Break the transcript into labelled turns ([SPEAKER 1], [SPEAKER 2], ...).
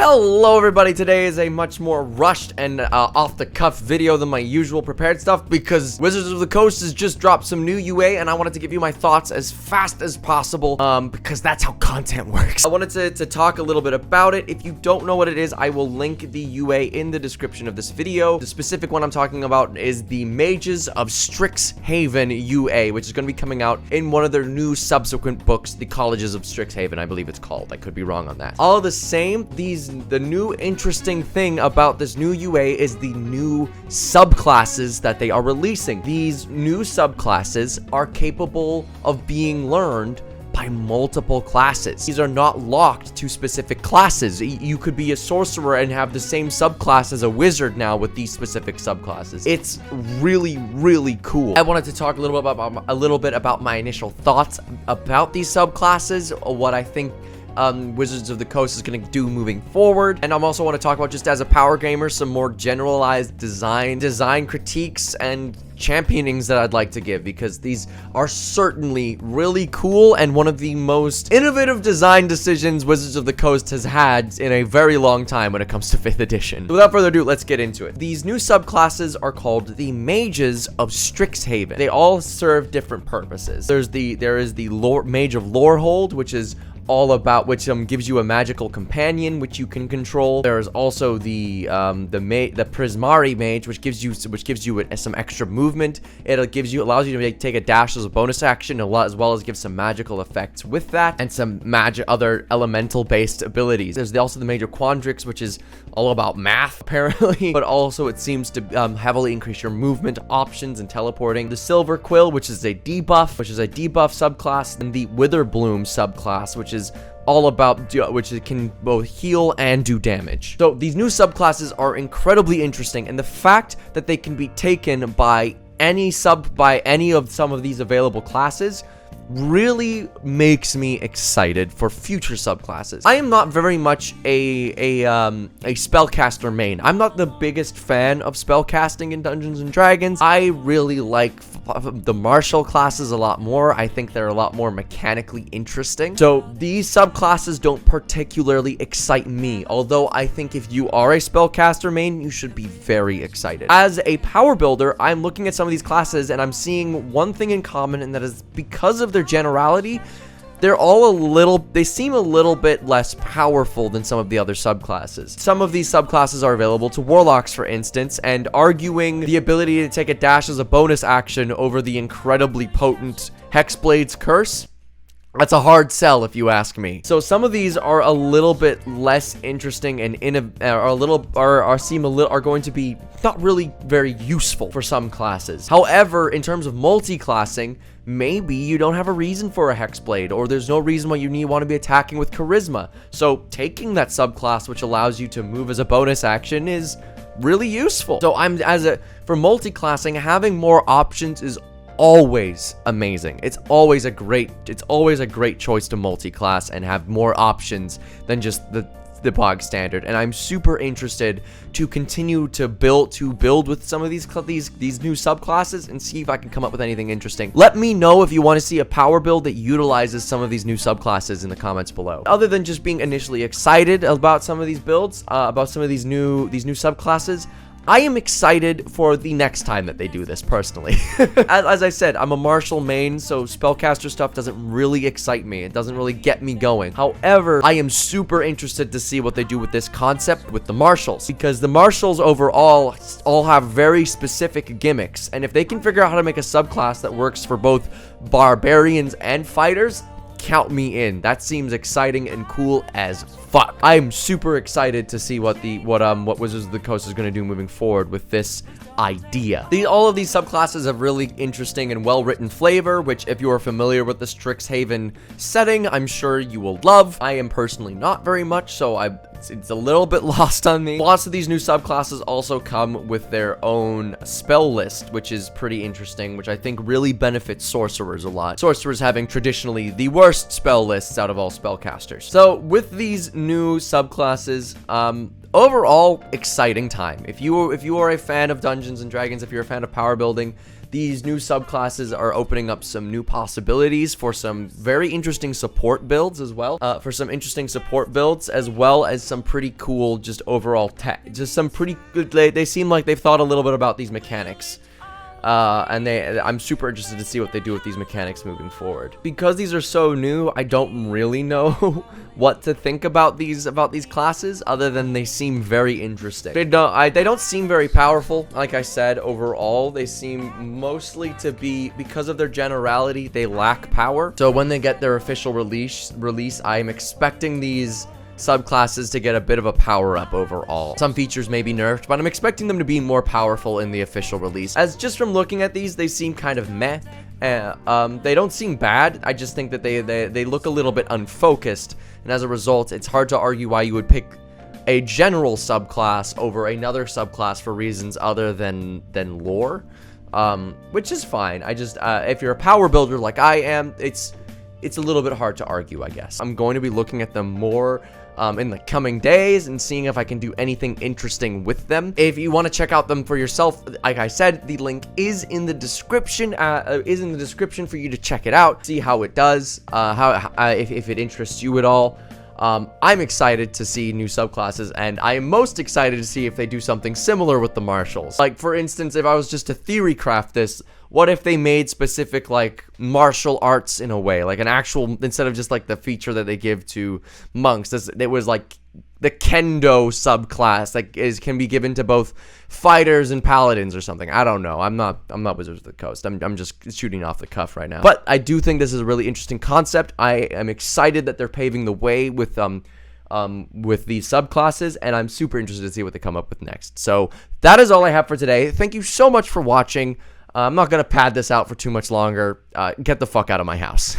[SPEAKER 1] Hello everybody, today is a much more rushed and off-the-cuff video than my usual prepared stuff because Wizards of the Coast has just dropped some new UA and I wanted to give you my thoughts as fast as possible because that's how content works. I wanted to talk a little bit about it. If you don't know what it is, I will link the UA in the description of this video. The specific one I'm talking about is the Mages of Strixhaven UA, which is going to be coming out in one of their new subsequent books, the Mages of Strixhaven, I believe it's called. I could be wrong on that. All the same, the new interesting thing about this new UA is the new subclasses that they are releasing. These new subclasses are capable of being learned by multiple classes. These are not locked to specific classes. You could be a sorcerer and have the same subclass as a wizard now with these specific subclasses. It's really, really cool. I wanted to talk a little bit about my initial thoughts about these subclasses, what I think Wizards of the Coast is going to do moving forward, and I'm also want to talk about, just as a power gamer, some more generalized design critiques and championings that I'd like to give, because these are certainly really cool and one of the most innovative design decisions Wizards of the Coast has had in a very long time when it comes to 5th edition. Without further ado, let's get into it. These new subclasses are called the Mages of Strixhaven. They all serve different purposes. There is the Mage of Lorehold, which is all about, which gives you a magical companion which you can control. There is also the Prismari Mage, which gives you some extra movement. It allows you to take a dash as a bonus action, as well as give some magical effects with that, and some other elemental based abilities. There's also the Mage of Quandrix, which is all about math apparently, but also it seems to heavily increase your movement options and teleporting. The Silver Quill, which is a debuff subclass, and the Witherbloom subclass, which is all about, which can both heal and do damage. So these new subclasses are incredibly interesting, and the fact that they can be taken by any of some of these available classes really makes me excited for future subclasses. I am not very much a spellcaster main. I'm not the biggest fan of spellcasting in Dungeons and Dragons. I really like the martial classes a lot more. I think they're a lot more mechanically interesting. So these subclasses don't particularly excite me, although I think if you are a spellcaster main, you should be very excited. As a power builder, I'm looking at some of these classes and I'm seeing one thing in common, and that is because of their generality, they seem a little bit less powerful than some of the other subclasses. Some of these subclasses are available to warlocks, for instance, and arguing the ability to take a dash as a bonus action over the incredibly potent Hexblade's Curse, that's a hard sell if you ask me. So some of these are a little bit less interesting and are going to be not really very useful for some classes. However, in terms of multi-classing, maybe you don't have a reason for a Hexblade, or there's no reason why you want to be attacking with Charisma. So taking that subclass, which allows you to move as a bonus action, is really useful. So for multi-classing, having more options is always amazing. It's always a great choice to multi-class and have more options than just the bog standard. And I'm super interested to continue to build with some of these new subclasses and see if I can come up with anything interesting. Let me know if you want to see a power build that utilizes some of these new subclasses in the comments below. Other than just being initially excited about some of these builds, about some of these new subclasses, I am excited for the next time that they do this, personally. As I said, I'm a martial main, so spellcaster stuff doesn't really excite me. It doesn't really get me going. However, I am super interested to see what they do with this concept with the martials, because the martials overall all have very specific gimmicks, and if they can figure out how to make a subclass that works for both barbarians and fighters, count me in. That seems exciting and cool as fuck. I'm super excited to see what Wizards of the Coast is going to do moving forward with this idea. All of these subclasses have really interesting and well-written flavor, which, if you are familiar with the Strixhaven setting, I'm sure you will love. I am personally not very much, so it's a little bit lost on me. Lots of these new subclasses also come with their own spell list, which is pretty interesting, which I think really benefits sorcerers a lot. Sorcerers having traditionally the worst spell lists out of all spellcasters. So with these new subclasses, overall exciting time. If you are a fan of Dungeons and Dragons, if you're a fan of power building, these new subclasses are opening up some new possibilities for some very interesting support builds as well. As well as some pretty cool just overall tech. Just some pretty good. They seem like they've thought a little bit about these mechanics. And I'm super interested to see what they do with these mechanics moving forward. Because these are so new, I don't really know what to think about these classes, other than they seem very interesting. They don't seem very powerful. Like I said, overall, they seem mostly to be, because of their generality, they lack power. So when they get their official release, I'm expecting these subclasses to get a bit of a power up overall. Some features may be nerfed, but I'm expecting them to be more powerful in the official release. As just from looking at these, they seem kind of meh. They don't seem bad. I just think that they look a little bit unfocused, and as a result, it's hard to argue why you would pick a general subclass over another subclass for reasons other than lore, which is fine. I just if you're a power builder like I am, it's a little bit hard to argue, I guess. I'm going to be looking at them more in the coming days and seeing if I can do anything interesting with them. If you want to check out them for yourself, like I said, the link is in the description. For you to check it out, see how it does, if it interests you at all. I'm excited to see new subclasses, and I am most excited to see if they do something similar with the martials. Like, for instance, if I was just to theory craft this, what if they made specific, like, martial arts in a way? Like, an actual, instead of just, like, the feature that they give to monks, it was, like, the kendo subclass that can be given to both fighters and paladins or something. I don't know. I'm not Wizards of the Coast. I'm just shooting off the cuff right now. But I do think this is a really interesting concept. I am excited that they're paving the way with these subclasses, and I'm super interested to see what they come up with next. So that is all I have for today. Thank you so much for watching. I'm not going to pad this out for too much longer. Get the fuck out of my house.